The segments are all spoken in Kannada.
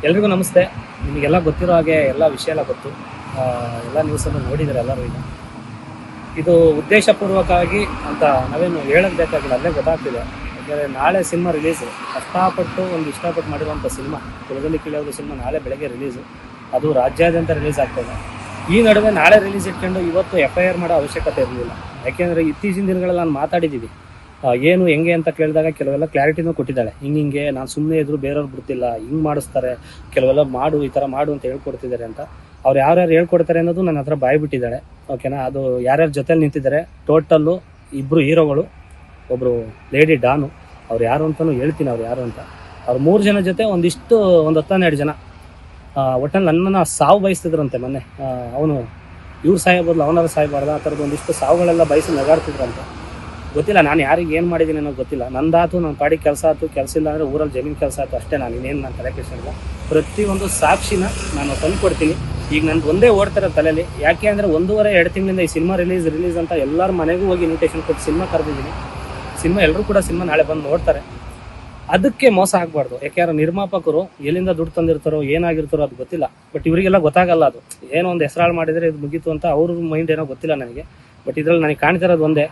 ಎಲ್ರಿಗೂ ನಮಸ್ತೆ. ನಿಮಗೆಲ್ಲ ಗೊತ್ತಿರೋ ಹಾಗೆ ಎಲ್ಲ ವಿಷಯ ಎಲ್ಲ ಗೊತ್ತು, ಎಲ್ಲ ನ್ಯೂಸನ್ನು ನೋಡಿದರೆ ಎಲ್ಲರೂ. ಇದು ಉದ್ದೇಶಪೂರ್ವಕವಾಗಿ ಅಂತ ನಾವೇನು ಹೇಳೋದು ಬೇಕಾಗಿಲ್ಲ, ಅಲ್ಲೇ ಗೊತ್ತಾಗ್ತಿದೆ. ಯಾಕೆಂದರೆ ನಾಳೆ ಸಿನಿಮಾ ರಿಲೀಸು, ಕಷ್ಟಪಟ್ಟು ಇಷ್ಟಪಟ್ಟು ಮಾಡಿರುವಂಥ ಸಿನಿಮಾ ಕುಲದಲ್ಲಿ ಕೀಳೋದು ಸಿನಿಮಾ ನಾಳೆ ಬೆಳಗ್ಗೆ ರಿಲೀಸು. ಅದು ರಾಜ್ಯಾದ್ಯಂತ ರಿಲೀಸ್ ಆಗ್ತದೆ. ಈ ನಡುವೆ ನಾಳೆ ರಿಲೀಸ್ ಇಟ್ಕೊಂಡು ಇವತ್ತು FIR ಮಾಡೋ ಅವಶ್ಯಕತೆ ಇರಲಿಲ್ಲ. ಯಾಕೆಂದರೆ ಇತ್ತೀಚಿನ ದಿನಗಳಲ್ಲಿ ನಾನು ಮಾತಾಡಿದ್ದೀವಿ, ಏನು ಹೆಂಗೆ ಅಂತ ಕೇಳಿದಾಗ ಕೆಲವೆಲ್ಲ ಕ್ಲಾರಿಟಿನೂ ಕೊಟ್ಟಿದ್ದಾಳೆ. ಹಿಂಗೆ ನಾನು ಸುಮ್ಮನೆ ಇದ್ರು ಬೇರೆಯವ್ರು ಬಿಡ್ತಿಲ್ಲ, ಹಿಂಗೆ ಮಾಡಿಸ್ತಾರೆ, ಕೆಲವೆಲ್ಲ ಮಾಡು, ಈ ಥರ ಮಾಡು ಅಂತ ಹೇಳ್ಕೊಡ್ತಿದ್ದಾರೆ ಅಂತ. ಅವ್ರು ಯಾರ್ಯಾರು ಹೇಳ್ಕೊಡ್ತಾರೆ ಅನ್ನೋದು ನನ್ನ ಹತ್ರ ಬಾಯಿ ಬಿಟ್ಟಿದ್ದಾಳೆ. ಓಕೆನಾ? ಅದು ಯಾರ್ಯಾರ ಜೊತೆಲಿ ನಿಂತಿದ್ದಾರೆ, ಟೋಟಲ್ಲು 2 ಹೀರೋಗಳು, ಒಬ್ಬರು ಲೇಡಿ ಡಾನು, ಅವ್ರು ಯಾರು ಅಂತಲೂ ಹೇಳ್ತೀನಿ, ಅವ್ರು ಯಾರು ಅಂತ. ಅವ್ರು 3 ಜನ ಜೊತೆ ಒಂದು 10-12 ಜನ ಒಟ್ಟಲ್ಲಿ ನನ್ನನ್ನು ಸಾವು ಬಯಸ್ತಿದ್ರಂತೆ. ಮೊನ್ನೆ ಅವನು ಇವ್ರು ಸಾಯಬೋದು, ಅವನಾರು ಸಾಯಬಾರ್ದು, ಆ ಥರದ್ದು ಒಂದಿಷ್ಟು ಸಾವುಗಳೆಲ್ಲ ಬಯಸಿ ನಗಾಡ್ತಿದ್ರಂತೆ. ಗೊತ್ತಿಲ್ಲ ನಾನು ಯಾರಿಗೆ ಏನು ಮಾಡಿದ್ದೀನಿ ಅನ್ನೋದು ಗೊತ್ತಿಲ್ಲ. ನಂದಾತು ನನ್ನ ಪಾಡಿಗೆ ಕೆಲಸ ಆಯ್ತು, ಕೆಲಸ ಇಲ್ಲ ಅಂದರೆ ಊರಲ್ಲಿ ಜಮೀನು ಕೆಲಸ ಆಯಿತು, ಅಷ್ಟೇ. ನಾನು ಇನ್ನೇನು ನಾನು ತಲೆ ಕೆಡಿಸಿಲ್ಲ. ಪ್ರತಿಯೊಂದು ಸಾಕ್ಷಿನ ನಾನು ತಂದು ಕೊಡ್ತೀನಿ. ಈಗ ನನಗೆ ಒಂದೇ ಓಡ್ತಾರೆ ತಲೆಯಲ್ಲಿ. ಯಾಕೆ ಅಂದರೆ 1.5-2 ತಿಂಗಳಿಂದ ಈ ಸಿನಿಮಾ ರಿಲೀಸ್ ಅಂತ ಎಲ್ಲರ ಮನೆಗೂ ಹೋಗಿ ಇನ್ವಿಟೇಷನ್ ಕೊಟ್ಟು ಸಿನಿಮಾ ಕರೆದಿದ್ದೀನಿ. ಎಲ್ಲರೂ ಕೂಡ ಸಿನಿಮಾ ನಾಳೆ ಬಂದು ನೋಡ್ತಾರೆ. ಅದಕ್ಕೆ ಮೋಸ ಆಗಬಾರ್ದು. ಯಾಕೆಂದ್ರೆ ನಿರ್ಮಾಪಕರು ಎಲ್ಲಿಂದ ದುಡ್ಡು ತಂದಿರ್ತಾರೋ ಏನಾಗಿರ್ತಾರೋ ಅದು ಗೊತ್ತಿಲ್ಲ. ಬಟ್ ಇವರಿಗೆಲ್ಲ ಗೊತ್ತಾಗಲ್ಲ. ಅದು ಏನೋ ಒಂದು ಹೆಸರಾಳು ಮಾಡಿದರೆ ಇದು ಮುಗೀತು ಅಂತ ಅವ್ರ ಮೈಂಡ್ ಏನೋ ಗೊತ್ತಿಲ್ಲ ನನಗೆ. ಬಟ್ ಇದರಲ್ಲಿ ನನಗೆ ಕಾಣ್ತಿರೋದು ಒಂದೇ,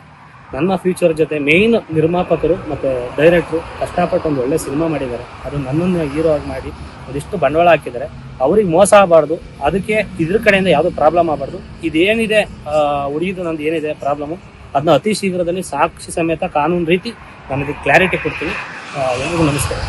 ನನ್ನ ಫ್ಯೂಚರ್ ಜೊತೆ ಮೇಯ್ನ್ ನಿರ್ಮಾಪಕರು ಮತ್ತು ಡೈರೆಕ್ಟ್ರು ಕಷ್ಟಪಟ್ಟು ಒಂದು ಒಳ್ಳೆ ಸಿನಿಮಾ ಮಾಡಿದ್ದಾರೆ. ಅದು ನನ್ನನ್ನು ಹೀರೋ ಆಗಿ ಮಾಡಿ ಒಂದಿಷ್ಟು ಬಂಡವಾಳ ಹಾಕಿದ್ದಾರೆ. ಅವ್ರಿಗೆ ಮೋಸ ಆಗಬಾರ್ದು. ಅದಕ್ಕೆ ಇದ್ರ ಕಡೆಯಿಂದ ಯಾವುದೂ ಪ್ರಾಬ್ಲಮ್ ಆಗಬಾರ್ದು. ಇದೇನಿದೆ ಹುಡುಗಿದು ನಂದು ಏನಿದೆ ಪ್ರಾಬ್ಲಮ್ಮು, ಅದನ್ನ ಅತಿ ಶೀಘ್ರದಲ್ಲಿ ಸಾಕ್ಷಿ ಸಮೇತ ಕಾನೂನು ರೀತಿ ನಾನು ಇದಕ್ಕೆ ಕ್ಲಾರಿಟಿ ಕೊಡ್ತೀನಿ. ಎಲ್ಲರಿಗೂ ನಮಸ್ಕಾರ.